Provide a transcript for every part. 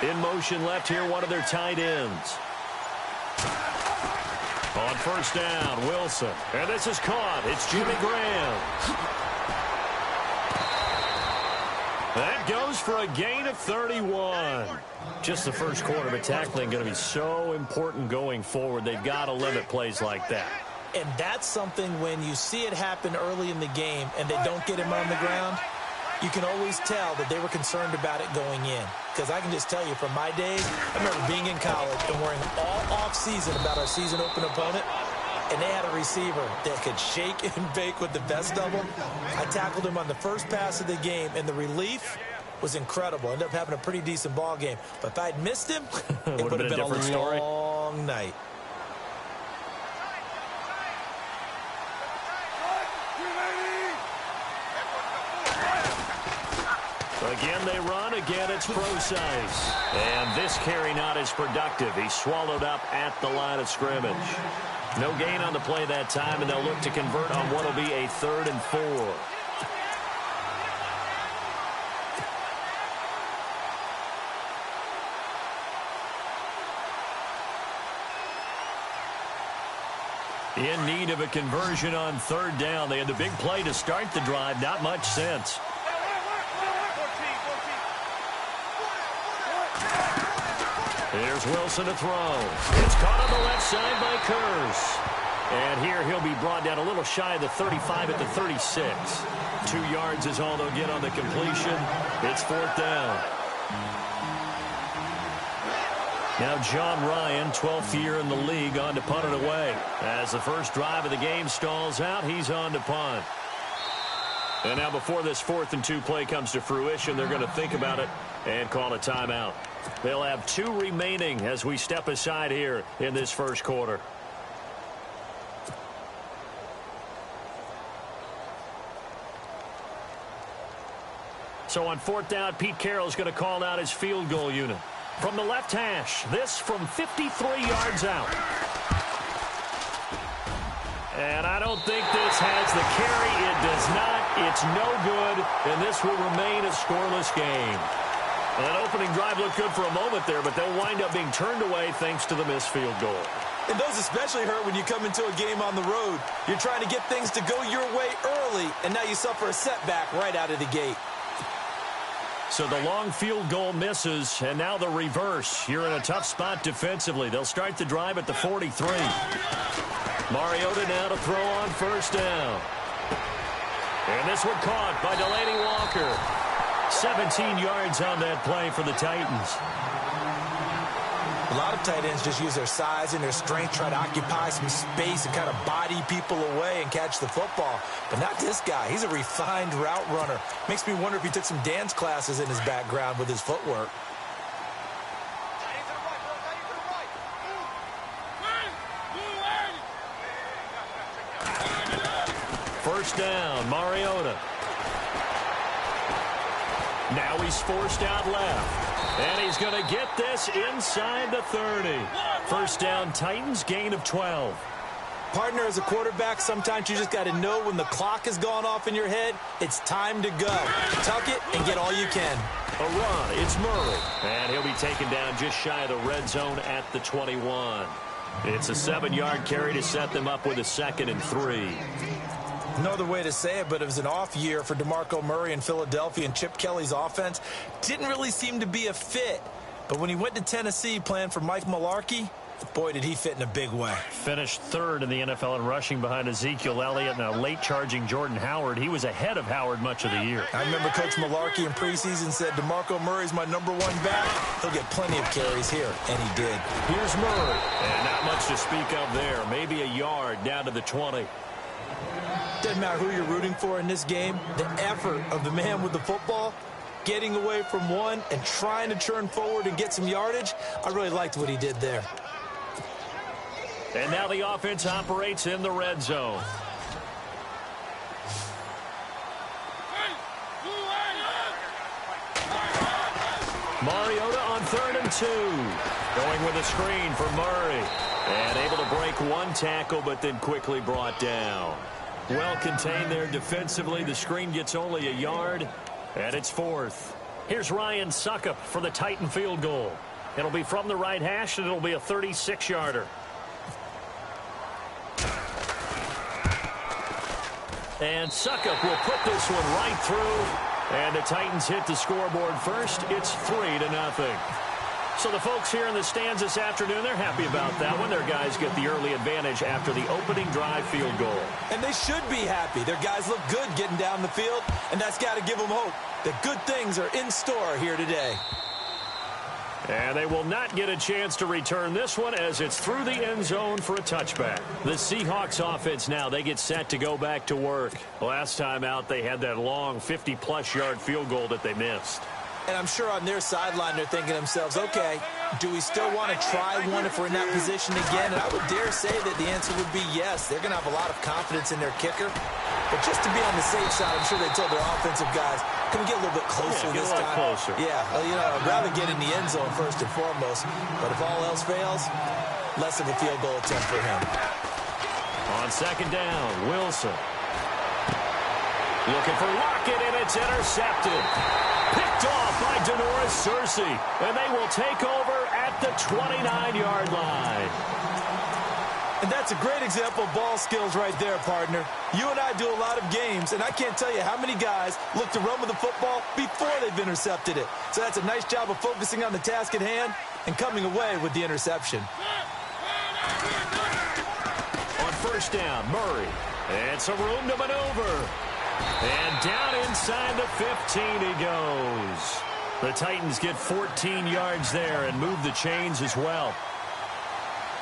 In motion left here, one of their tight ends. On first down, Wilson. And this is caught. It's Jimmy Graham. That goes for a gain of 31. Just the first quarter, but tackling going to be so important going forward. They've got to limit plays like that. And that's something when you see it happen early in the game and they don't get him on the ground, you can always tell that they were concerned about it going in. Because I can just tell you from my days, I remember being in college and worrying all off-season about our season open opponent, and they had a receiver that could shake and bake with the best of them. I tackled him on the first pass of the game, and the relief was incredible. Ended up having a pretty decent ball game. But if I'd missed him, it would have been a long night. Again, they run. Again, it's Procise. And this carry not as productive. He's swallowed up at the line of scrimmage. No gain on the play that time, and they'll look to convert on what will be a 3rd and 4. In need of a conversion on 3rd down. They had the big play to start the drive. Not much sense. Here's Wilson to throw. It's caught on the left side by Kurz. And here he'll be brought down a little shy of the 35 at the 36. 2 yards is all they'll get on the completion. It's 4th down. Now John Ryan, 12th year in the league, on to punt it away. As the first drive of the game stalls out, he's on to punt. And now before this 4th and 2 play comes to fruition, they're going to think about it and call a timeout. They'll have 2 remaining as we step aside here in this first quarter. So on 4th down, Pete Carroll's going to call out his field goal unit. From the left hash, this from 53 yards out. And I don't think this has the carry. It does not. It's no good, and this will remain a scoreless game. Well, that opening drive looked good for a moment there, but they'll wind up being turned away thanks to the missed field goal. And those especially hurt when you come into a game on the road. You're trying to get things to go your way early, and now you suffer a setback right out of the gate. So the long field goal misses, and now the reverse. You're in a tough spot defensively. They'll start the drive at the 43. Mariota now to throw on first down. And this one caught by Delaney Walker. 17 yards on that play for the Titans. A lot of tight ends just use their size and their strength, try to occupy some space and kind of body people away and catch the football. But not this guy. He's a refined route runner. Makes me wonder if he took some dance classes in his background with his footwork. First down, Mariota. Now he's forced out left. And he's going to get this inside the 30. First down, Titans, gain of 12. Partner, as a quarterback, sometimes you just got to know when the clock has gone off in your head, it's time to go. Tuck it and get all you can. A run, it's Murray. And he'll be taken down just shy of the red zone at the 21. It's a 7-yard carry to set them up with a 2nd and 3. No other way to say it, but it was an off year for DeMarco Murray in Philadelphia, and Chip Kelly's offense didn't really seem to be a fit. But when he went to Tennessee playing for Mike Mularkey, boy, did he fit in a big way. Finished 3rd in the NFL in rushing behind Ezekiel Elliott and a late-charging Jordan Howard. He was ahead of Howard much of the year. I remember Coach Mularkey in preseason said, DeMarco Murray's my #1 back. He'll get plenty of carries here, and he did. Here's Murray. And not much to speak of there. Maybe a yard down to the 20. Doesn't matter who you're rooting for in this game. The effort of the man with the football, getting away from one and trying to turn forward and get some yardage, I really liked what he did there. And now the offense operates in the red zone. Mariota on 3rd and 2. Going with a screen for Murray. And able to break one tackle, but then quickly brought down. Well contained there defensively. The screen gets only a yard, and it's 4th. Here's Ryan Suckup for the Titan field goal. It'll be from the right hash, and it'll be a 36-yarder. And Suckup will put this one right through. And the Titans hit the scoreboard first. It's 3-0. So the folks here in the stands this afternoon, they're happy about that one. Their guys get the early advantage after the opening drive field goal. And they should be happy. Their guys look good getting down the field, and that's got to give them hope that good things are in store here today. And they will not get a chance to return this one as it's through the end zone for a touchback. The Seahawks offense now, they get set to go back to work. Last time out, they had that long 50-plus yard field goal that they missed. And I'm sure on their sideline they're thinking to themselves, okay, do we still want to try one if we're in that position again? And I would dare say that the answer would be yes. They're going to have a lot of confidence in their kicker. But just to be on the safe side, I'm sure they told their offensive guys, can we get a little bit closer this time? Closer. Yeah, well, you know, I'd rather get in the end zone first and foremost. But if all else fails, less of a field goal attempt for him. On second down, Wilson. Looking for Lockett, and it's intercepted. Picked off by Denoris Searcy, and they will take over at the 29-yard line. And that's a great example of ball skills right there, partner. You and I do a lot of games, and I can't tell you how many guys look to run with the football before they've intercepted it. So that's a nice job of focusing on the task at hand and coming away with the interception. On first down, Murray. And some room to maneuver. And down inside the 15 he goes. The Titans get 14 yards there and move the chains as well.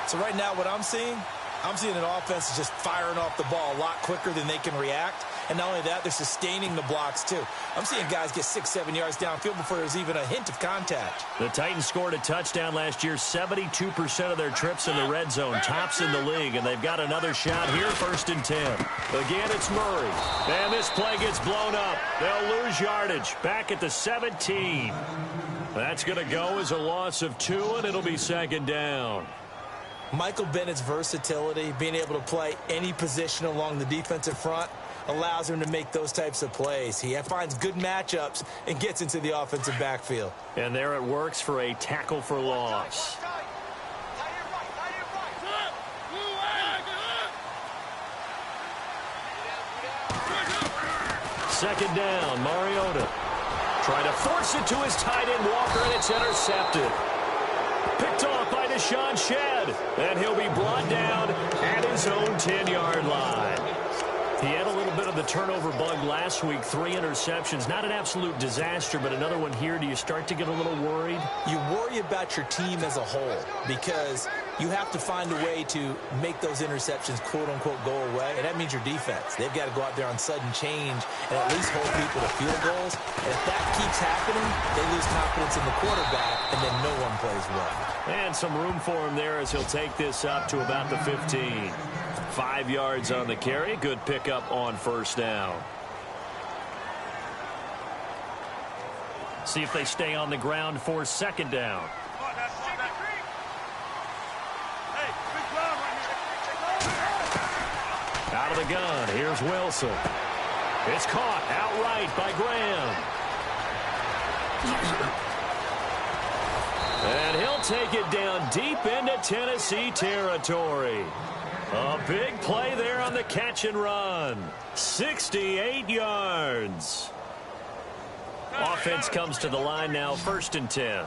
So right now what I'm seeing an offense that's just firing off the ball a lot quicker than they can react. And not only that, they're sustaining the blocks too. I'm seeing guys get 6-7 yards downfield before there's even a hint of contact. The Titans scored a touchdown last year, 72% of their trips in the red zone, tops in the league, and they've got another shot here, 1st and 10. Again, it's Murray. And this play gets blown up. They'll lose yardage. Back at the 17. That's going to go as a loss of 2, and it'll be 2nd down. Michael Bennett's versatility, being able to play any position along the defensive front, allows him to make those types of plays. He finds good matchups and gets into the offensive backfield. And there it works for a tackle for loss. Second down, Mariota. Trying to force it to his tight end, Walker, and it's intercepted. Picked off by Deshaun Shedd, and he'll be brought down at his own 10-yard line. He had a little bit of the turnover bug last week, 3 interceptions. Not an absolute disaster, but another one here. Do you start to get a little worried? You worry about your team as a whole because you have to find a way to make those interceptions, quote-unquote, go away, and that means your defense. They've got to go out there on sudden change and at least hold people to field goals. And if that keeps happening, they lose confidence in the quarterback, and then no one plays well. And some room for him there as he'll take this up to about the 15. 5 yards on the carry. Good pickup on first down. See if they stay on the ground for second down. Out of the gun, here's Wilson. It's caught outright by Graham. And he'll take it down deep into Tennessee territory. A big play there on the catch and run. 68 yards. Offense comes to the line now, 1st and 10.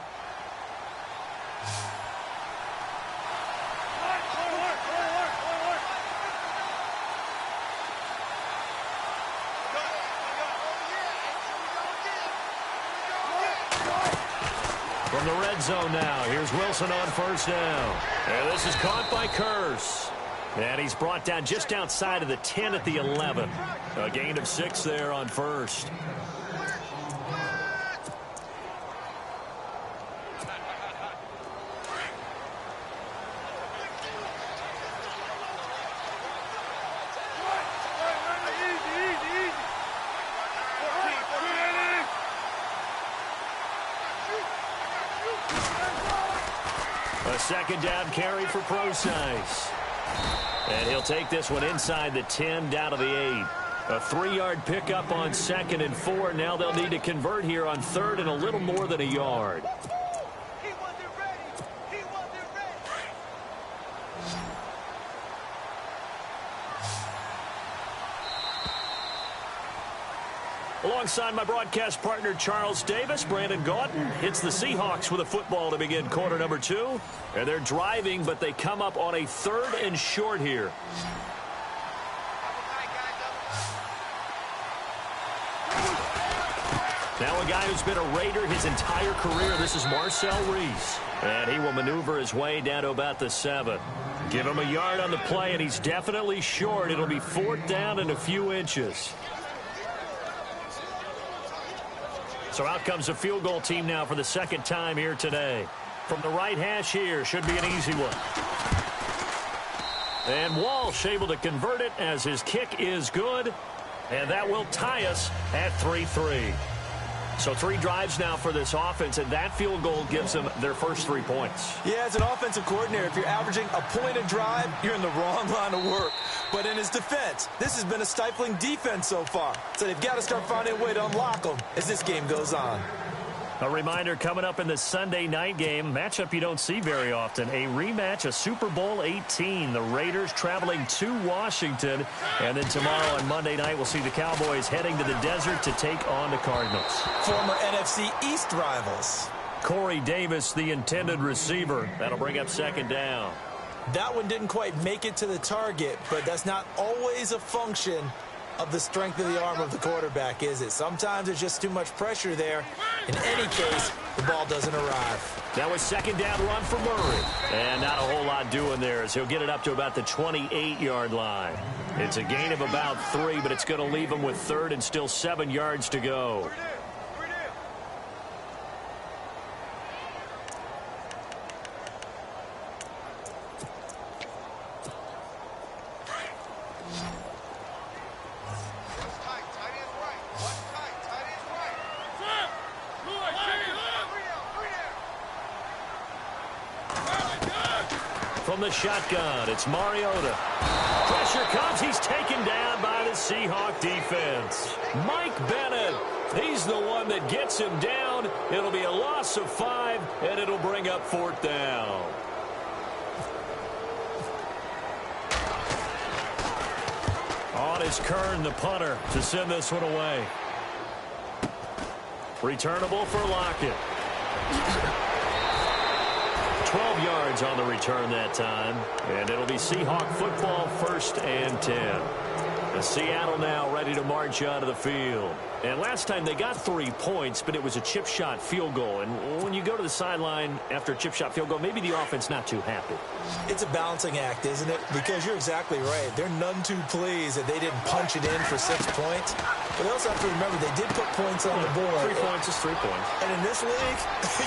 From the red zone now, here's Wilson on first down. And this is caught by Curse. And he's brought down just outside of the 10 at the 11. A gain of 6 there on first. A second down carry for Procise. And he'll take this one inside the 10 down to the 8. A 3-yard pickup on 2nd and 4. Now they'll need to convert here on 3rd and a little more than a yard. Alongside my broadcast partner Charles Davis, Brandon Gaudin hits the Seahawks with a football to begin quarter number 2. And they're driving, but they come up on a 3rd and short here. Now a guy who's been a Raider his entire career. This is Marcel Reese. And he will maneuver his way down to about the 7. Give him a yard on the play, and he's definitely short. It'll be 4th down and a few inches. So out comes a field goal team now for the 2nd time here today. From the right hash here, should be an easy one. And Walsh able to convert it as his kick is good. And that will tie us at 3-3. So 3 drives now for this offense, and that field goal gives them their first 3 points. Yeah, as an offensive coordinator, if you're averaging a point a drive, you're in the wrong line of work. But in his defense, this has been a stifling defense so far. So they've got to start finding a way to unlock them as this game goes on. A reminder coming up in the Sunday night game, matchup you don't see very often, a rematch of Super Bowl 18. The Raiders traveling to Washington. And then tomorrow on Monday night, we'll see the Cowboys heading to the desert to take on the Cardinals. Former NFC East rivals. Corey Davis, the intended receiver. That'll bring up 2nd down. That one didn't quite make it to the target, but that's not always a function of the strength of the arm of the quarterback, is it? Sometimes there's just too much pressure there. In any case, the ball doesn't arrive. That was 2nd down run for Murray. And not a whole lot doing there as he'll get it up to about the 28-yard line. It's a gain of about 3, but it's going to leave him with 3rd and still 7 yards to go. From the shotgun, it's Mariota. Pressure comes. He's taken down by the Seahawk defense. Mike Bennett, he's the one that gets him down. It'll be a loss of 5, and it'll bring up 4th down. On is Kern, the punter, to send this one away. Returnable for Lockett. 12 yards on the return that time. And it'll be Seahawk football, 1st and 10. Seattle now ready to march out of the field. And last time they got 3 points, but it was a chip shot field goal. And when you go to the sideline after a chip shot field goal, maybe the offense not too happy. It's a balancing act, isn't it? Because you're exactly right. They're none too pleased that they didn't punch it in for 6 points. But they also have to remember they did put points on the board. 3 points is 3 points. And in this league,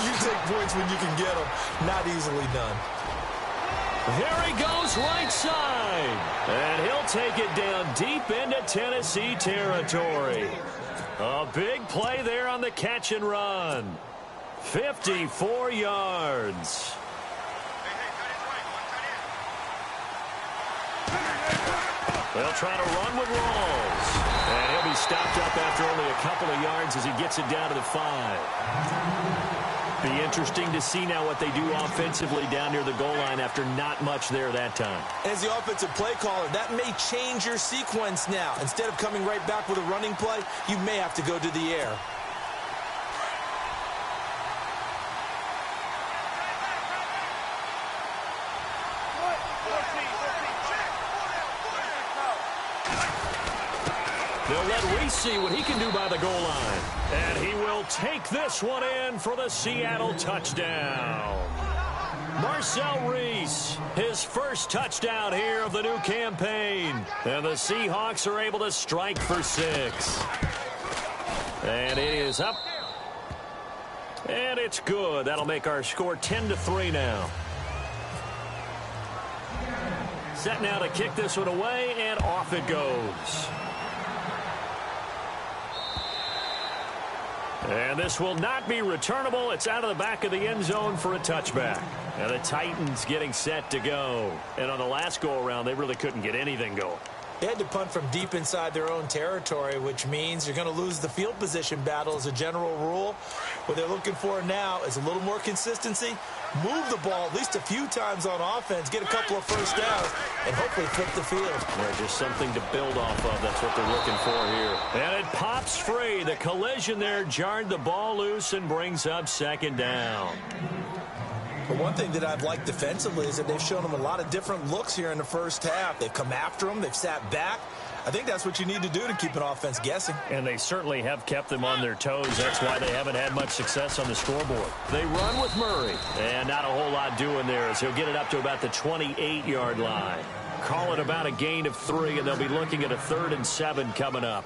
you take points when you can get them. Not easily done. Here he goes right side. And he'll take it down deep into Tennessee territory. A big play there on the catch and run. 54 yards. They'll try to run with Rawls. And he'll be stopped up after only a couple of yards as he gets it down to the 5. Be interesting to see now what they do offensively down near the goal line after not much there that time. As the offensive play caller, that may change your sequence now. Instead of coming right back with a running play, you may have to go to the air. They'll let Reese see what he can do by the goal line. And he will take this one in for the Seattle touchdown. Marcel Reese, his first touchdown here of the new campaign. And the Seahawks are able to strike for 6. And it is up. And it's good. That'll make our score 10-3 now. Set now to kick this one away, and off it goes. And this will not be returnable. It's out of the back of the end zone for a touchback. And the Titans getting set to go. And on the last go-around, they really couldn't get anything going. They had to punt from deep inside their own territory, which means you're going to lose the field position battle as a general rule. What they're looking for now is a little more consistency, move the ball at least a few times on offense, get a couple of first downs, and hopefully flip the field. Yeah, just something to build off of. That's what they're looking for here. And it pops free. The collision there jarred the ball loose and brings up second down. But one thing that I've liked defensively is that they've shown them a lot of different looks here in the first half. They've come after them. They've sat back. I think that's what you need to do to keep an offense guessing. And they certainly have kept them on their toes. That's why they haven't had much success on the scoreboard. They run with Murray. And not a whole lot doing there as he'll get it up to about the 28-yard line. Call it about a gain of 3, and they'll be looking at a 3rd and 7 coming up.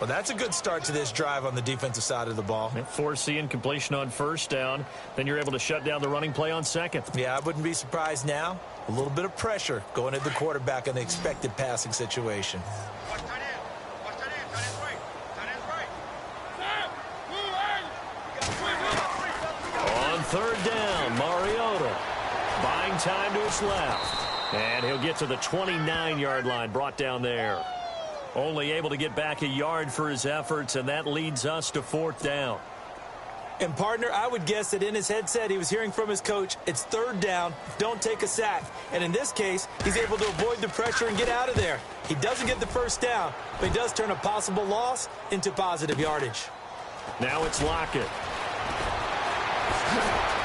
Well, that's a good start to this drive on the defensive side of the ball. Force the incompletion on first down. Then you're able to shut down the running play on second. Yeah, I wouldn't be surprised now. A little bit of pressure going at the quarterback in an expected passing situation. On 3rd down, Mariota buying time to his left. And he'll get to the 29-yard line, brought down there. Only able to get back a yard for his efforts, and that leads us to 4th down. And, partner, I would guess that in his headset he was hearing from his coach, it's 3rd down, don't take a sack. And in this case, he's able to avoid the pressure and get out of there. He doesn't get the first down, but he does turn a possible loss into positive yardage. Now it's Lockett.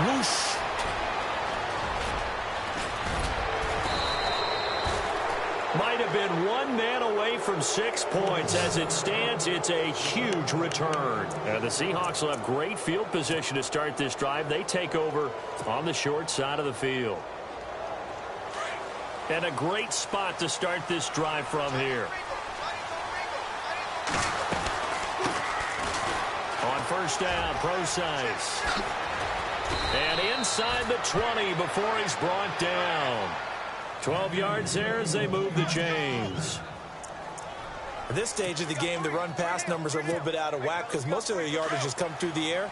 Whoosh. Might have been one man away from 6 points. As it stands, it's a huge return. The Seahawks will have great field position to start this drive. They take over on the short side of the field. And a great spot to start this drive from here. On first down, Procise. And inside the 20 before he's brought down. 12 yards there as they move the chains. At this stage of the game, the run-pass numbers are a little bit out of whack because most of their yardage has come through the air.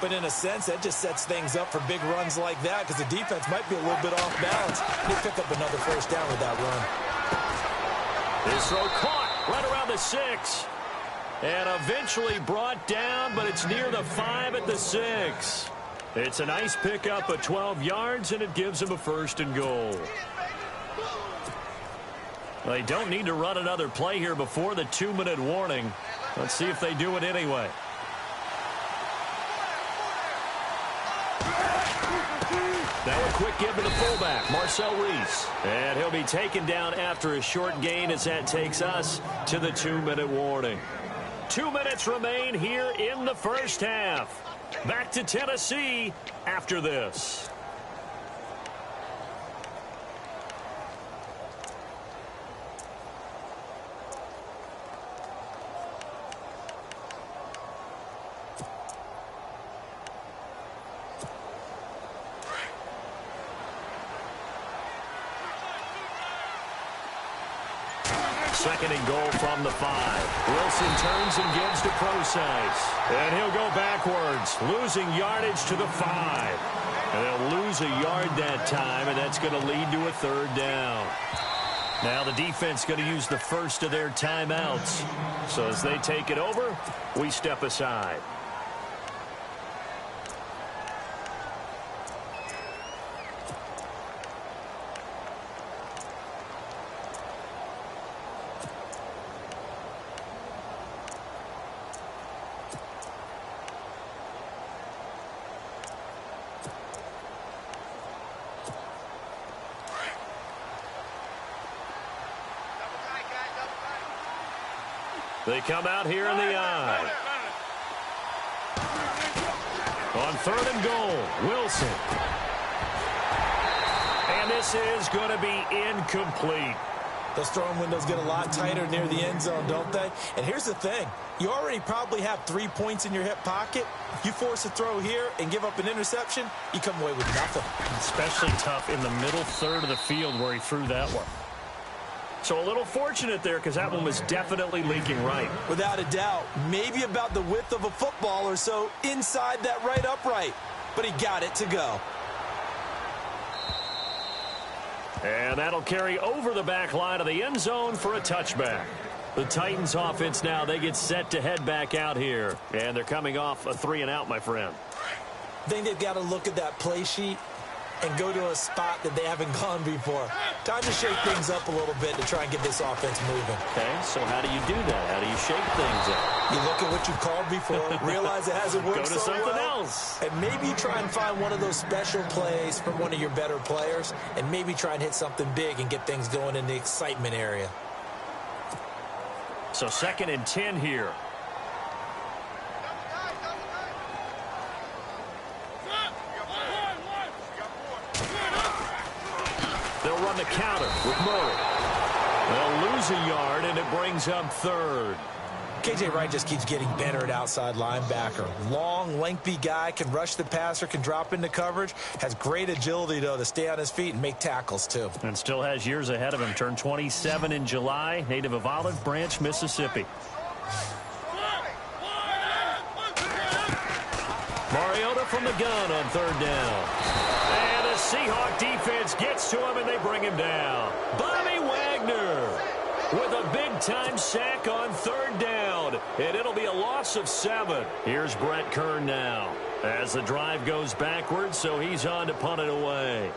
But in a sense, that just sets things up for big runs like that because the defense might be a little bit off balance. They pick up another first down with that run. This throw caught right around the 6. And eventually brought down, but it's near the 5 at the 6. It's a nice pickup of 12 yards, and it gives them a 1st and goal. They don't need to run another play here before the 2-minute warning. Let's see if they do it anyway. Now a quick give to the fullback, Marcel Reese. And he'll be taken down after a short gain as that takes us to the 2-minute warning. 2 minutes remain here in the first half. Back to Tennessee after this. Second and goal from the 5. Wilson turns and gives to Procise. And he'll go backwards, losing yardage to the 5. And they'll lose a yard that time, and that's going to lead to a 3rd down. Now the defense going to use the first of their timeouts. So as they take it over, we step aside. They come out here in the eye. On 3rd and goal, Wilson. And this is going to be incomplete. Those throwing windows get a lot tighter near the end zone, don't they? And here's the thing. You already probably have 3 points in your hip pocket. You force a throw here and give up an interception, you come away with nothing. Especially tough in the middle 3rd of the field where he threw that one. So a little fortunate there because that one was definitely leaking right. Without a doubt. Maybe about the width of a football or so inside that right upright. But he got it to go. And that'll carry over the back line of the end zone for a touchback. The Titans offense now, they get set to head back out here. And they're coming off a 3-and-out, my friend. I think they've got to look at that play sheet and go to a spot that they haven't gone before. Time to shake things up a little bit to try and get this offense moving. Okay, so how do you do that? How do you shake things up? You look at what you've called before, realize it hasn't worked so well. Go to something else. And maybe try and find one of those special plays from one of your better players, and maybe try and hit something big and get things going in the excitement area. So 2nd and 10 here. They'll run the counter with Murray. They'll lose a yard, and it brings up 3rd. K.J. Wright just keeps getting better at outside linebacker. Long, lengthy guy, can rush the passer, can drop into coverage. Has great agility, though, to stay on his feet and make tackles, too. And still has years ahead of him. Turned 27 in July. Native of Olive Branch, Mississippi. Mariota from the gun on 3rd down. And the Seahawk defense gets to him, and they bring him down. Bobby Wagner with a big-time sack on 3rd down. And it'll be a loss of 7. Here's Brett Kern now as the drive goes backwards, so he's on to punt it away.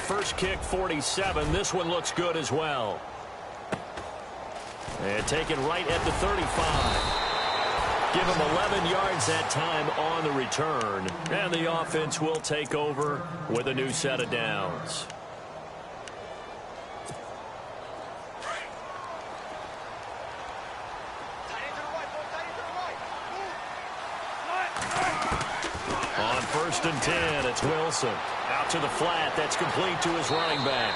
First kick, 47. This one looks good as well. And taken right at the 35. Give him 11 yards that time on the return. And the offense will take over with a new set of downs. On 1st and 10, it's Wilson. Out to the flat. That's complete to his running back.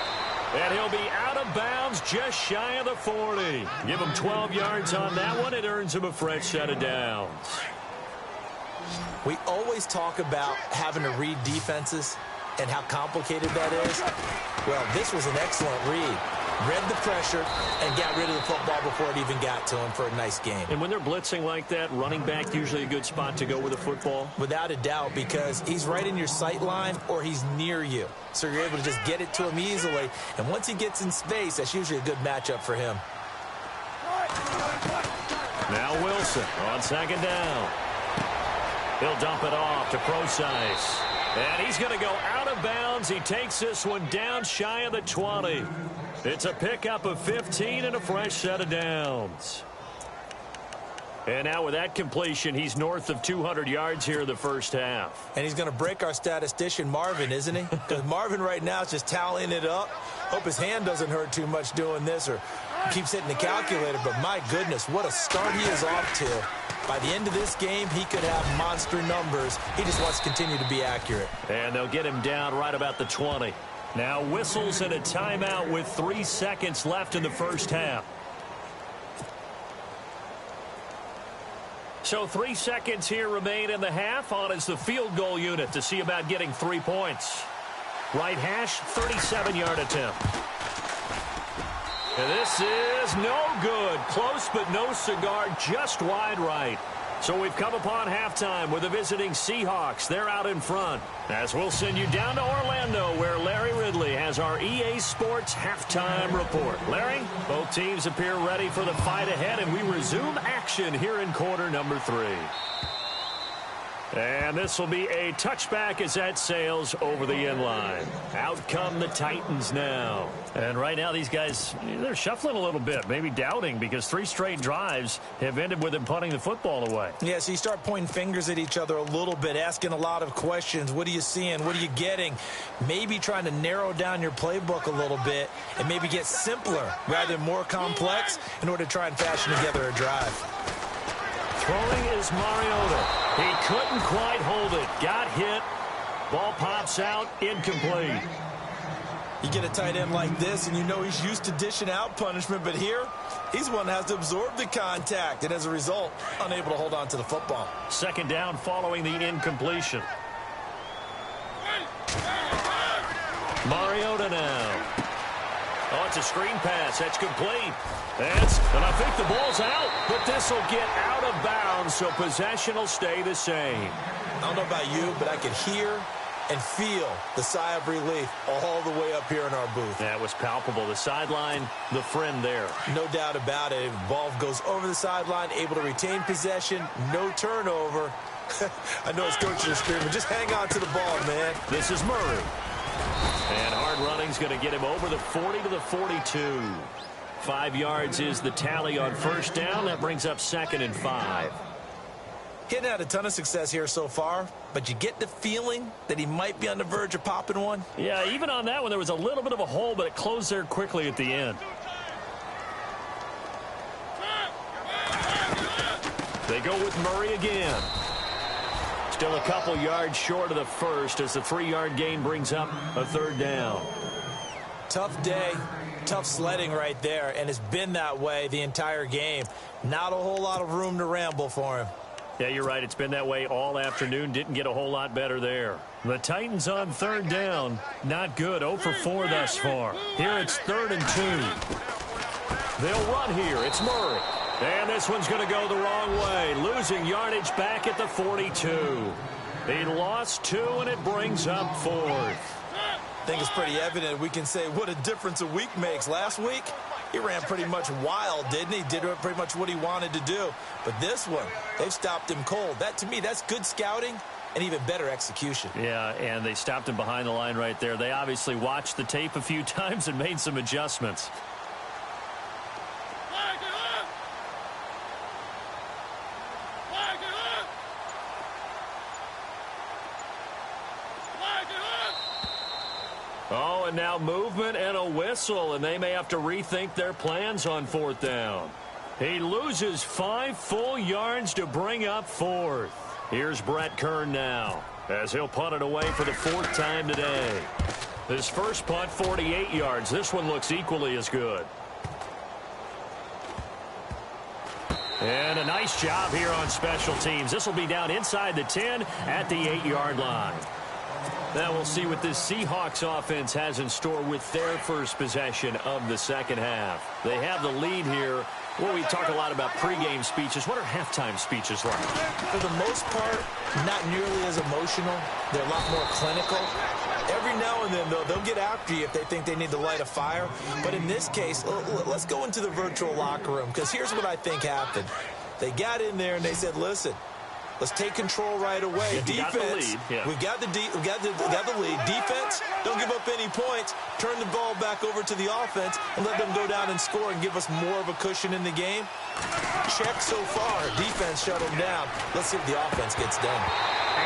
And he'll be out of bounds just shy of the 40. Give him 12 yards on that one. It earns him a fresh set of downs. We always talk about having to read defenses and how complicated that is. Well, this was an excellent read. Read the pressure and got rid of the football before it even got to him for a nice game. And when they're blitzing like that, running back usually a good spot to go with the football? Without a doubt, because he's right in your sight line or he's near you. So you're able to just get it to him easily. And once he gets in space, that's usually a good matchup for him. Now Wilson on 2nd down. He'll dump it off to Procise. And he's going to go out of bounds. He takes this one down shy of the 20. It's a pickup of 15 and a fresh set of downs. And now with that completion, he's north of 200 yards here in the first half. And he's going to break our statistician, Marvin, isn't he? Because Marvin right now is just tallying it up. Hope his hand doesn't hurt too much doing this or keeps hitting the calculator. But my goodness, what a start he is off to. By the end of this game, he could have monster numbers. He just wants to continue to be accurate. And they'll get him down right about the 20. Now whistles and a timeout with 3 seconds left in the first half. So 3 seconds here remain in the half. On is the field goal unit to see about getting 3 points. Right hash, 37-yard attempt. And this is no good. Close but no cigar, just wide right. So we've come upon halftime with the visiting Seahawks. They're out in front. As we'll send you down to Orlando, where Larry Ridley has our EA Sports halftime report. Larry, both teams appear ready for the fight ahead, and we resume action here in quarter number 3. And this will be a touchback as that sails over the end line. Out come the Titans now. And right now these guys, they're shuffling a little bit, maybe doubting, because 3 straight drives have ended with them punting the football away. Yeah, so you start pointing fingers at each other a little bit, asking a lot of questions. What are you seeing? What are you getting? Maybe trying to narrow down your playbook a little bit and maybe get simpler rather than more complex in order to try and fashion together a drive. Throwing is Mariota. He couldn't quite hold it. Got hit. Ball pops out. Incomplete. You get a tight end like this, and you know he's used to dishing out punishment, but here, he's one that has to absorb the contact, and as a result, unable to hold on to the football. Second down following the incompletion. Mariota now. Oh, it's a screen pass. That's complete. And I think the ball's out, but this will get out of bounds, so possession will stay the same. I don't know about you, but I could hear and feel the sigh of relief all the way up here in our booth. That was palpable. The sideline, the friend there. No doubt about it. The ball goes over the sideline, able to retain possession, no turnover. I know it's coaching the spirit, but just hang on to the ball, man. This is Murray. And hard running's going to get him over the 40 to the 42. 5 yards is the tally on first down. That brings up 2nd and 5. He hadn't had a ton of success here so far, but you get the feeling that he might be on the verge of popping one. Yeah, even on that one, there was a little bit of a hole, but it closed there quickly at the end. They go with Murray again. Still a couple yards short of the first as the 3-yard gain brings up a 3rd down. Tough day, tough sledding right there, and it's been that way the entire game. Not a whole lot of room to ramble for him. Yeah, you're right. It's been that way all afternoon. Didn't get a whole lot better there. The Titans on 3rd down. Not good. 0 for 4 thus far. Here it's 3rd and 2. They'll run here. It's Murray. And this one's going to go the wrong way. Losing yardage back at the 42. He lost 2, and it brings up 4th. I think it's pretty evident. We can say what a difference a week makes. Last week, he ran pretty much wild, didn't he? Did pretty much what he wanted to do. But this one, they've stopped him cold. That, to me, that's good scouting and even better execution. Yeah, and they stopped him behind the line right there. They obviously watched the tape a few times and made some adjustments. Oh, and now movement and a whistle, and they may have to rethink their plans on 4th down. He loses 5 full yards to bring up 4th. Here's Brett Kern now, as he'll punt it away for the 4th time today. His first punt, 48 yards. This one looks equally as good. And a nice job here on special teams. This will be down inside the 10 at the 8-yard line. Now we'll see what this Seahawks offense has in store with their first possession of the second half. They have the lead here. Well, we talk a lot about pregame speeches. What are halftime speeches like? For the most part, not nearly as emotional. They're a lot more clinical. Every now and then, though, they'll get after you if they think they need to light a fire. But in this case, let's go into the virtual locker room, because here's what I think happened. They got in there and they said, listen, let's take control right away. Defense, we've got the lead. Defense, don't give up any points. Turn the ball back over to the offense and let them go down and score and give us more of a cushion in the game. Check so far. Defense shut them down. Let's see if the offense gets done.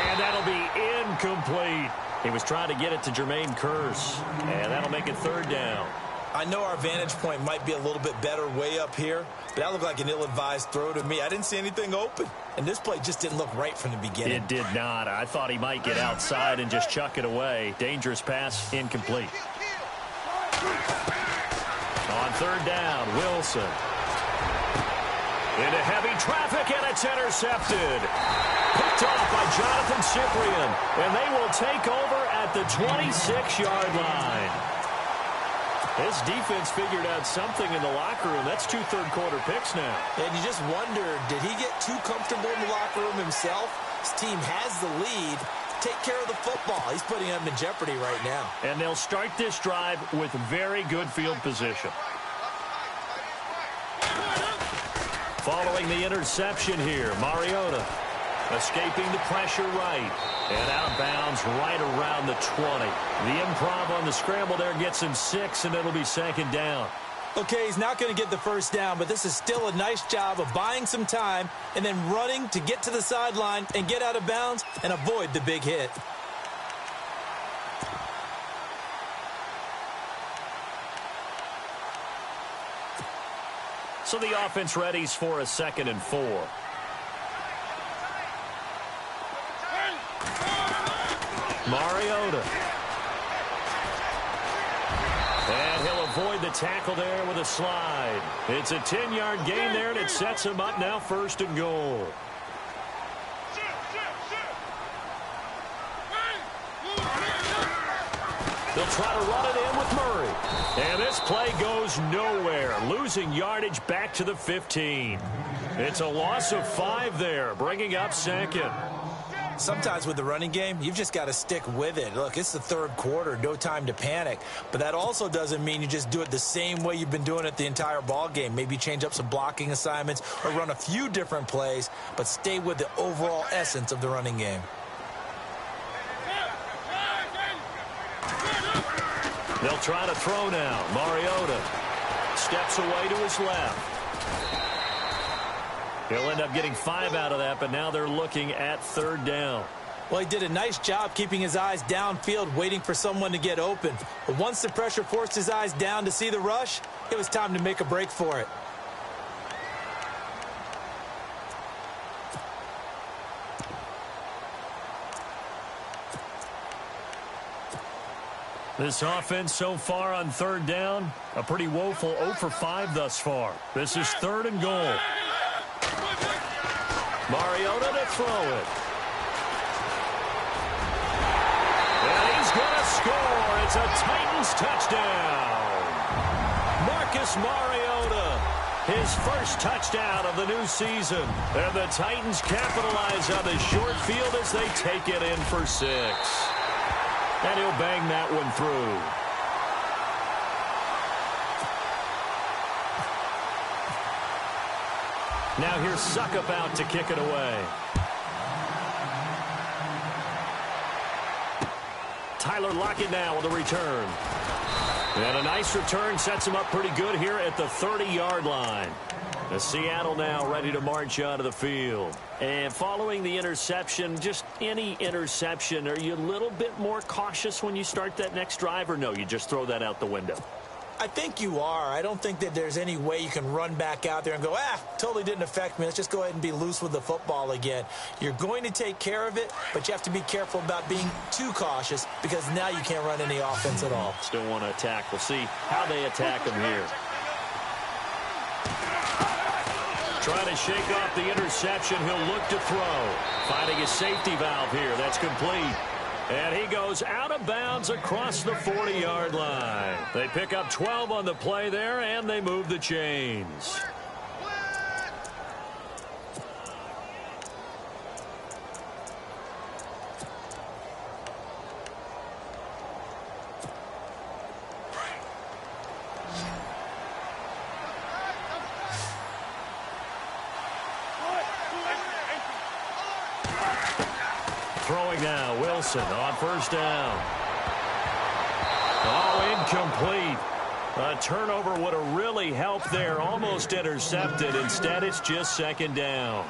And that'll be incomplete. He was trying to get it to Jermaine Kearse, and that'll make it 3rd down. I know our vantage point might be a little bit better way up here, but that looked like an ill-advised throw to me. I didn't see anything open, and this play just didn't look right from the beginning. It did not. I thought he might get outside and just chuck it away. Dangerous pass, incomplete. On 3rd down, Wilson. Into heavy traffic, and it's intercepted. Picked off by Jonathan Cyprien, and they will take over at the 26-yard line. This defense figured out something in the locker room. That's 2 third-quarter picks now. And you just wonder, did he get too comfortable in the locker room himself? His team has the lead. Take care of the football. He's putting them in jeopardy right now. And they'll start this drive with very good field position. Following the interception here, Mariota escaping the pressure right. And out of bounds right around the 20. The improv on the scramble there gets him 6, and it'll be 2nd down. Okay, he's not going to get the first down, but this is still a nice job of buying some time and then running to get to the sideline and get out of bounds and avoid the big hit. So the offense readies for a 2nd and 4. Mariota. And he'll avoid the tackle there with a slide. It's a 10-yard gain there, and it sets him up now 1st and goal. They'll try to run it in with Murray. And this play goes nowhere, losing yardage back to the 15. It's a loss of 5 there, bringing up 2nd. Sometimes with the running game, you've just got to stick with it. Look, it's the 3rd quarter, no time to panic. But that also doesn't mean you just do it the same way you've been doing it the entire ball game. Maybe change up some blocking assignments or run a few different plays, but stay with the overall essence of the running game. They'll try to throw now. Mariota steps away to his left. He'll end up getting 5 out of that, but now they're looking at 3rd down. Well, he did a nice job keeping his eyes downfield, waiting for someone to get open. But once the pressure forced his eyes down to see the rush, it was time to make a break for it. This offense so far on 3rd down, a pretty woeful 0 for 5 thus far. This is 3rd and goal. Mariota to throw it. And he's going to score. It's a Titans touchdown. Marcus Mariota, his first touchdown of the new season. And the Titans capitalize on the short field as they take it in for 6. And he'll bang that one through. Now here's Suckup out to kick it away. Tyler Lockett now with a return. And a nice return sets him up pretty good here at the 30-yard line. The Seattle now ready to march onto the field. And following the interception, just any interception, are you a little bit more cautious when you start that next drive, or no, you just throw that out the window? I think you are. I don't think that there's any way you can run back out there and go, totally didn't affect me. Let's just go ahead and be loose with the football again. You're going to take care of it, but you have to be careful about being too cautious because now you can't run any offense at all. Still want to attack. We'll see how they attack him here. Trying to shake off the interception. He'll look to throw. Finding a safety valve here. That's complete. And he goes out of bounds across the 40-yard line. They pick up 12 on the play there, and they move the chains. Throwing now, Wilson on 1st down. Oh, incomplete. A turnover would have really helped there. Almost intercepted. Instead, it's just 2nd down.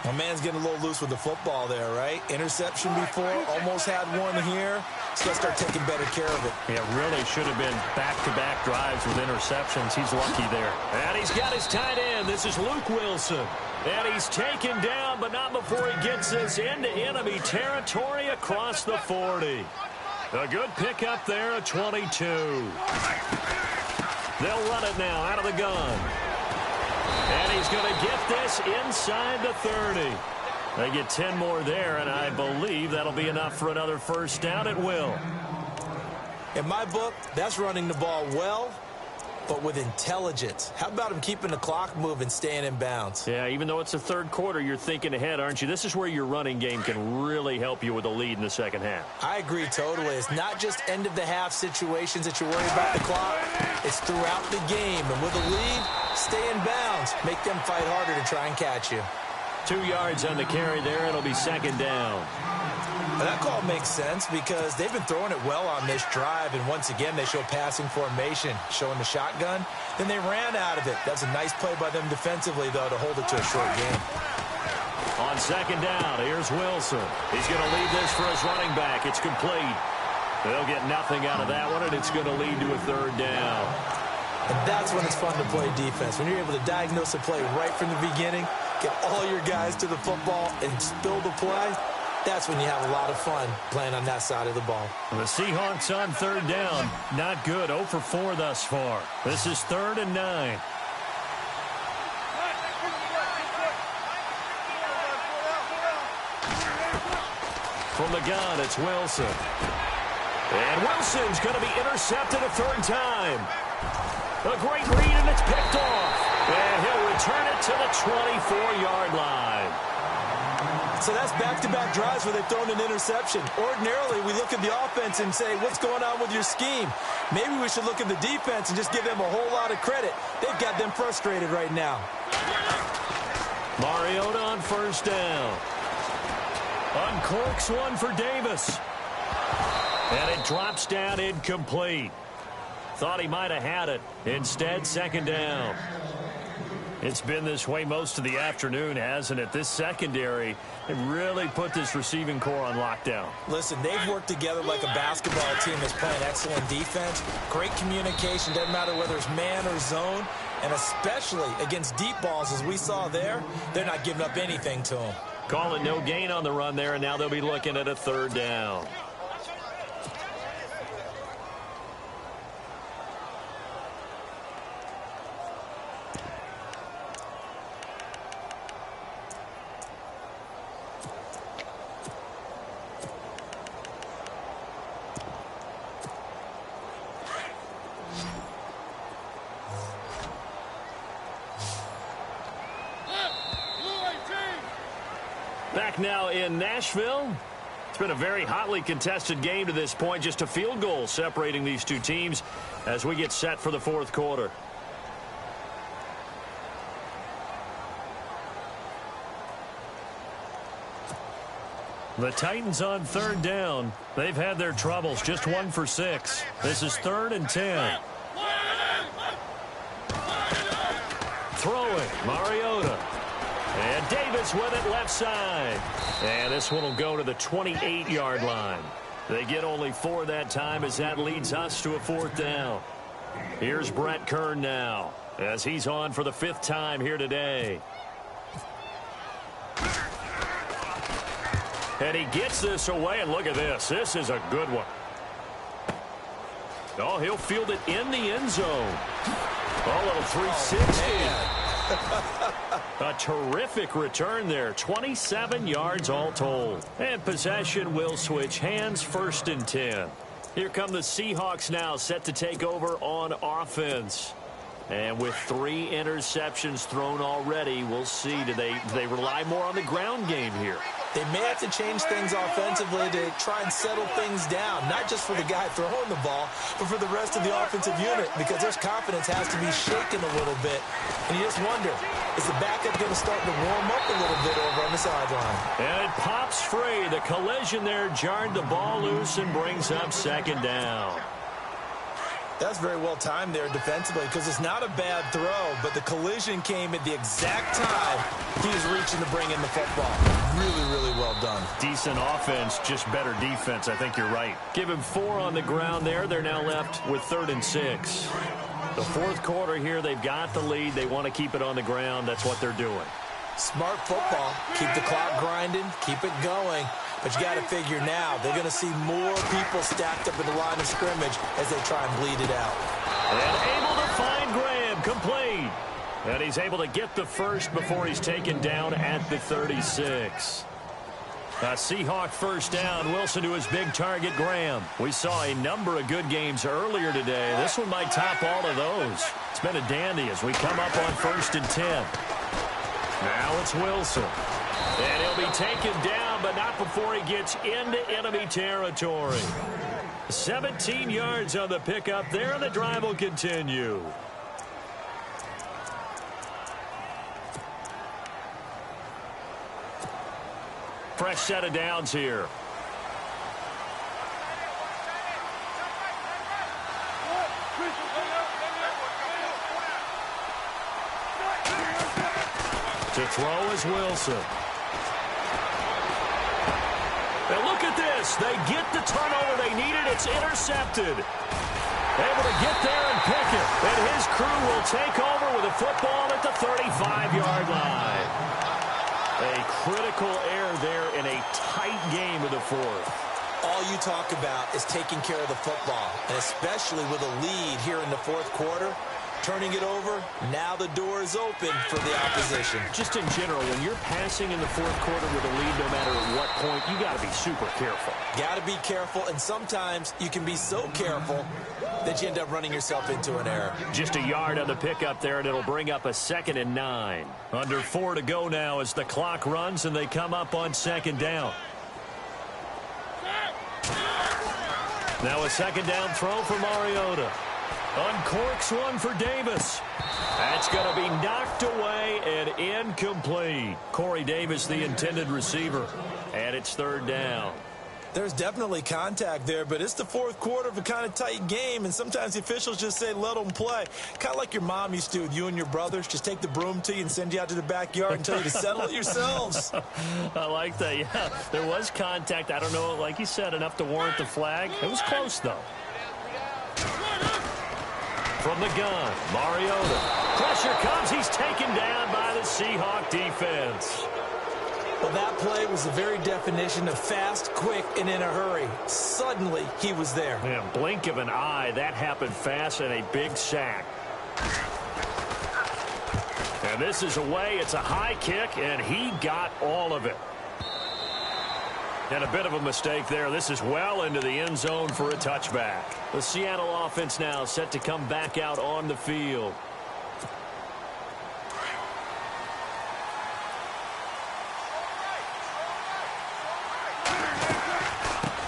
My man's getting a little loose with the football there, right? Interception before, almost had one here. He's got to start taking better care of it. Yeah, really should have been back-to-back drives with interceptions. He's lucky there. And he's got his tight end. This is Luke Wilson. And he's taken down, but not before he gets this into enemy territory across the 40. A good pickup there at 22. They'll run it now out of the gun. And he's going to get this inside the 30. They get 10 more there, and I believe that'll be enough for another 1st down at will. In my book, that's running the ball well, but with intelligence. How about him keeping the clock moving, staying in bounds? Yeah, even though it's the 3rd quarter, you're thinking ahead, aren't you? This is where your running game can really help you with a lead in the 2nd half. I agree totally. It's not just end-of-the-half situations that you worry about the clock. It's throughout the game. And with a lead, stay in bounds. Make them fight harder to try and catch you. 2 yards on the carry there. It'll be 2nd down. And that call makes sense because they've been throwing it well on this drive, and once again they show passing formation, showing the shotgun. Then they ran out of it. That's a nice play by them defensively, though, to hold it to a short game. On 2nd down, here's Wilson. He's going to lead this for his running back. It's complete. They'll get nothing out of that one, and it's going to lead to a 3rd down. And that's when it's fun to play defense, when you're able to diagnose a play right from the beginning, get all your guys to the football, and spill the play. That's when you have a lot of fun playing on that side of the ball. The Seahawks on third down. Not good. 0 for 4 thus far. This is 3rd and 9. From the gun, it's Wilson. And Wilson's going to be intercepted a 3rd time. A great read, and it's picked off. And he'll return it to the 24-yard line. So that's back-to-back drives where they've thrown an interception. Ordinarily, we look at the offense and say, what's going on with your scheme? Maybe we should look at the defense and just give them a whole lot of credit. They've got them frustrated right now. Mariota on 1st down. Uncorks one for Davis. And it drops down incomplete. Thought he might have had it. Instead, 2nd down. It's been this way most of the afternoon, hasn't it? This secondary really put this receiving core on lockdown. Listen, they've worked together like a basketball team that's playing excellent defense. Great communication. Doesn't matter whether it's man or zone. And especially against deep balls, as we saw there, they're not giving up anything to them. Call it no gain on the run there, and now they'll be looking at a 3rd down. Back now in Nashville. It's been a very hotly contested game to this point. Just a field goal separating these two teams as we get set for the 4th quarter. The Titans on 3rd down. They've had their troubles. Just 1 for 6. This is 3rd and 10. Throwing, Mariota. And Davis with it left side. And this one will go to the 28-yard line. They get only 4 that time as that leads us to a 4th down. Here's Brett Kern now as he's on for the 5th time here today. And he gets this away, and look at this. This is a good one. Oh, he'll field it in the end zone. Oh, a little 360. A terrific return there. 27 yards all told. And possession will switch hands. 1st and 10. Here come the Seahawks now, set to take over on offense. And with 3 interceptions thrown already, we'll see. Do they rely more on the ground game here? They may have to change things offensively to try and settle things down, not just for the guy throwing the ball, but for the rest of the offensive unit, because their confidence has to be shaken a little bit. And you just wonder, is the backup going to start to warm up a little bit over on the sideline? And it pops free. The collision there jarred the ball loose and brings up 2nd down. That's very well timed there defensively, because it's not a bad throw, but the collision came at the exact time he was reaching to bring in the football. Really, really well done. Decent offense, just better defense. I think you're right. Give him 4 on the ground there. They're now left with 3rd and 6. The 4th quarter here, they've got the lead. They want to keep it on the ground. That's what they're doing. Smart football. Keep the clock grinding. Keep it going. But you got to figure now, they're going to see more people stacked up in the line of scrimmage as they try and bleed it out. And able to find Graham, complete. And he's able to get the first before he's taken down at the 36. A Seahawk 1st down. Wilson to his big target, Graham. We saw a number of good games earlier today. This one might top all of those. It's been a dandy as we come up on 1st and 10. Now it's Wilson. And he'll be taken down, but not before he gets into enemy territory. 17 yards on the pickup there, and the drive will continue. Fresh set of downs here. To throw is Wilson. And look at this. They get the turnover they needed. It's intercepted. Able to get there and pick it. And his crew will take over with a football at the 35-yard line. A critical error there in a tight game of the fourth. All you talk about is taking care of the football, and especially with a lead here in the fourth quarter, turning it over, now the door is open for the opposition. Just in general, when you're passing in the fourth quarter with a lead, no matter at what point, you got to be super careful. Got to be careful, and sometimes you can be so careful that you end up running yourself into an error. Just a yard on the pickup there, and it'll bring up a 2nd and 9. Under 4 to go now as the clock runs, and they come up on 2nd down. Now a 2nd down throw for Mariota. Uncorks one for Davis. That's going to be knocked away and incomplete. Corey Davis, the intended receiver. And it's 3rd down. There's definitely contact there, but it's the fourth quarter of a kind of tight game, and sometimes the officials just say, let them play. Kind of like your mom used to with you and your brothers. Just take the broom to you and send you out to the backyard and tell you to settle it yourselves. I like that, yeah. There was contact. I don't know, like you said, enough to warrant the flag. It was close, though. From the gun, Mariota. Pressure comes. He's taken down by the Seahawk defense. Well, that play was the very definition of fast, quick, and in a hurry. Suddenly, he was there. Yeah, blink of an eye. That happened fast and a big sack. And this is away. It's a high kick, and he got all of it. And a bit of a mistake there. This is well into the end zone for a touchback. The Seattle offense now set to come back out on the field.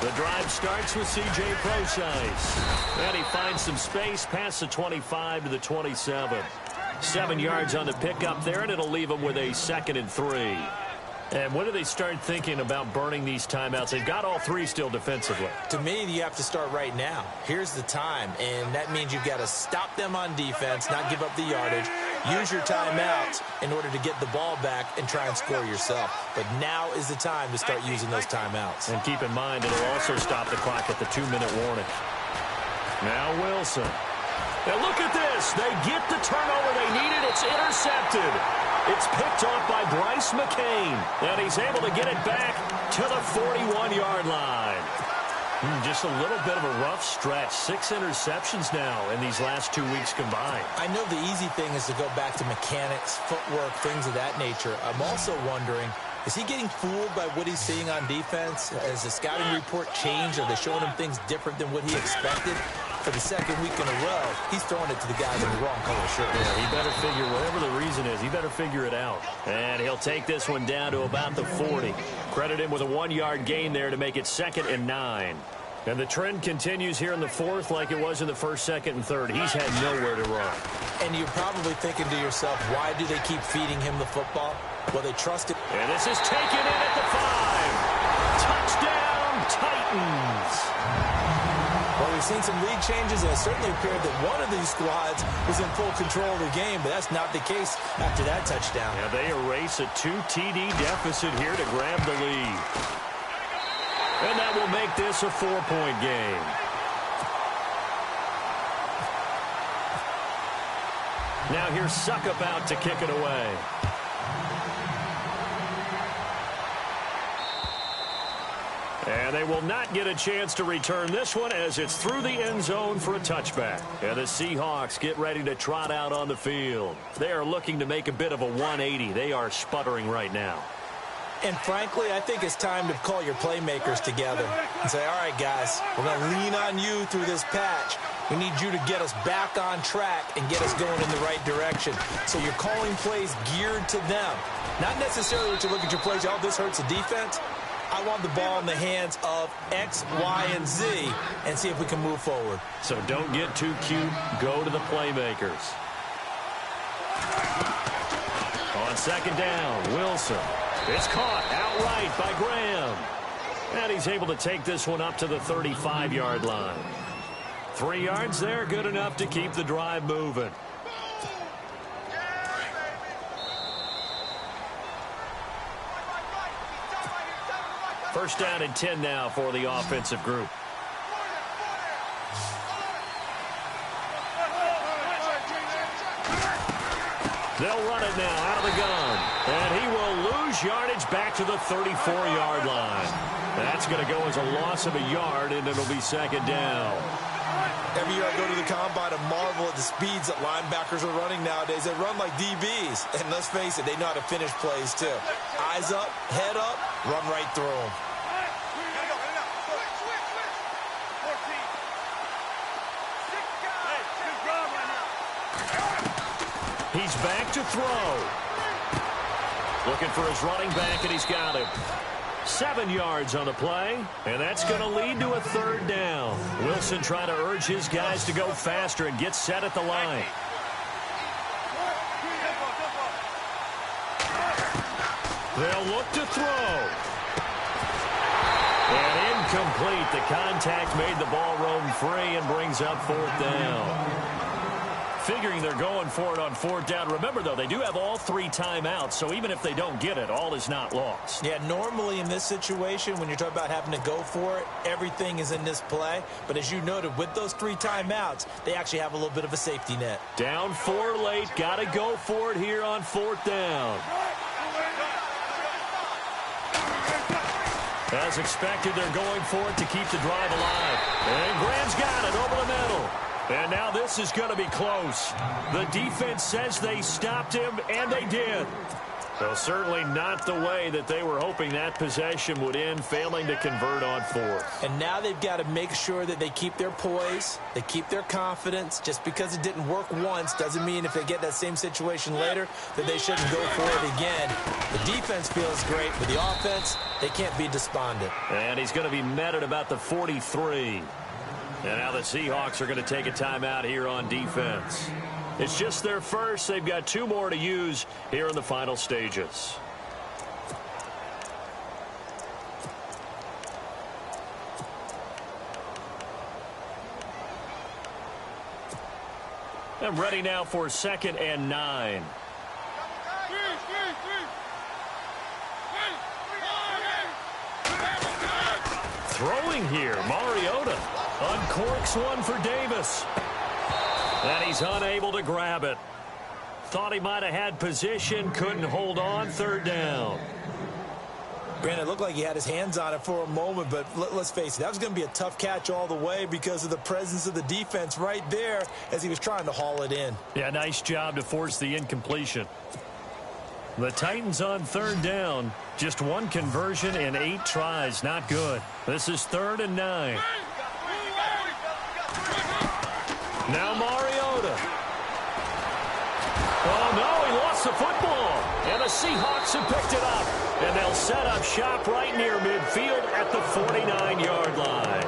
The drive starts with C.J. Procise. And he finds some space past the 25 to the 27. 7 yards on the pickup there, and it'll leave him with a 2nd and 3. And when do they start thinking about burning these timeouts? They've got all 3 still defensively. To me, you have to start right now. Here's the time, and that means you've got to stop them on defense, not give up the yardage, use your timeouts in order to get the ball back and try and score yourself. But now is the time to start using those timeouts. And keep in mind, it'll also stop the clock at the 2-minute warning. Now Wilson. Now look at this. They get the turnover they needed. It's intercepted. It's picked off by Bryce McCain. And he's able to get it back to the 41-yard line. Just a little bit of a rough stretch. 6 interceptions now in these last 2 weeks combined. I know the easy thing is to go back to mechanics, footwork, things of that nature. I'm also wondering, is he getting fooled by what he's seeing on defense? Has the scouting report changed? Are they showing him things different than what he expected? For the 2nd week in a row, he's throwing it to the guys in the wrong color shirt. Yeah, he better figure, whatever the reason is, he better figure it out. And he'll take this one down to about the 40. Credit him with a 1-yard gain there to make it 2nd and 9. And the trend continues here in the fourth like it was in the 1st, 2nd, and 3rd. He's had nowhere to run. And you're probably thinking to yourself, why do they keep feeding him the football? Well, they trust it. And this is taken in at the 5. Touchdown, Titans. Well, we've seen some lead changes, and it certainly appeared that one of these squads was in full control of the game, but that's not the case after that touchdown. Yeah, they erase a 2 TD deficit here to grab the lead. And that will make this a 4-point game. Now here's Suckup out to kick it away. And they will not get a chance to return this one as it's through the end zone for a touchback. And the Seahawks get ready to trot out on the field. They are looking to make a bit of a 180. They are sputtering right now. And frankly, I think it's time to call your playmakers together and say, all right, guys, we're going to lean on you through this patch. We need you to get us back on track and get us going in the right direction. So you're calling plays geared to them. Not necessarily to look at your plays, oh, this hurts the defense. I want the ball in the hands of X, Y, and Z and see if we can move forward. So don't get too cute. Go to the playmakers. On 2nd down, Wilson. It's caught outright by Graham. And he's able to take this one up to the 35-yard line. 3 yards there, good enough to keep the drive moving. First down and 10 now for the offensive group. They'll run it now out of the gun. And he will lose yardage back to the 34-yard line. That's going to go as a loss of a yard, and it'll be second down. Every year I go to the combine and marvel at the speeds that linebackers are running nowadays. They run like DBs. And let's face it, they know how to finish plays too. Eyes up, head up, run right through them. He's back to throw. Looking for his running back, and he's got him. 7 yards on the play, and that's going to lead to a third down. Wilson trying to urge his guys to go faster and get set at the line. They'll look to throw. And incomplete. The contact made the ball roam free and brings up fourth down. Figuring they're going for it on fourth down. Remember, though, they do have all 3 timeouts, so even if they don't get it, all is not lost. Yeah, normally in this situation, when you're talking about having to go for it, everything is in this play. But as you noted, with those 3 timeouts, they actually have a little bit of a safety net. Down 4 late. Got to go for it here on fourth down. As expected, they're going for it to keep the drive alive. And Graham's got it over the middle. And now this is going to be close. The defense says they stopped him, and they did. So certainly not the way that they were hoping that possession would end, failing to convert on fourth. And now they've got to make sure that they keep their poise, they keep their confidence. Just because it didn't work once doesn't mean if they get that same situation later that they shouldn't go for it again. The defense feels great, but the offense, they can't be despondent. And he's going to be met at about the 43. And now the Seahawks are going to take a timeout here on defense. It's just their first. They've got 2 more to use here in the final stages. I'm ready now for 2nd and 9. Throwing here, Mariota uncorks one for Davis. And he's unable to grab it. Thought he might have had position, couldn't hold on, third down. Granted, it looked like he had his hands on it for a moment, but let's face it, that was going to be a tough catch all the way because of the presence of the defense right there as he was trying to haul it in. Yeah, nice job to force the incompletion. The Titans on third down. Just 1 conversion in 8 tries. Not good. This is 3rd and 9. Now Mariota. Oh, no, he lost the football. And the Seahawks have picked it up. And they'll set up shop right near midfield at the 49-yard line.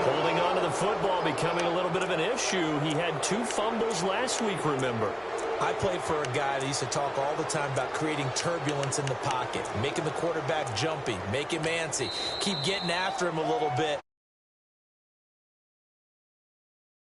Holding on to the football becoming a little bit of an issue. He had 2 fumbles last week, remember. I played for a guy that used to talk all the time about creating turbulence in the pocket, making the quarterback jumpy, make him antsy, keep getting after him a little bit.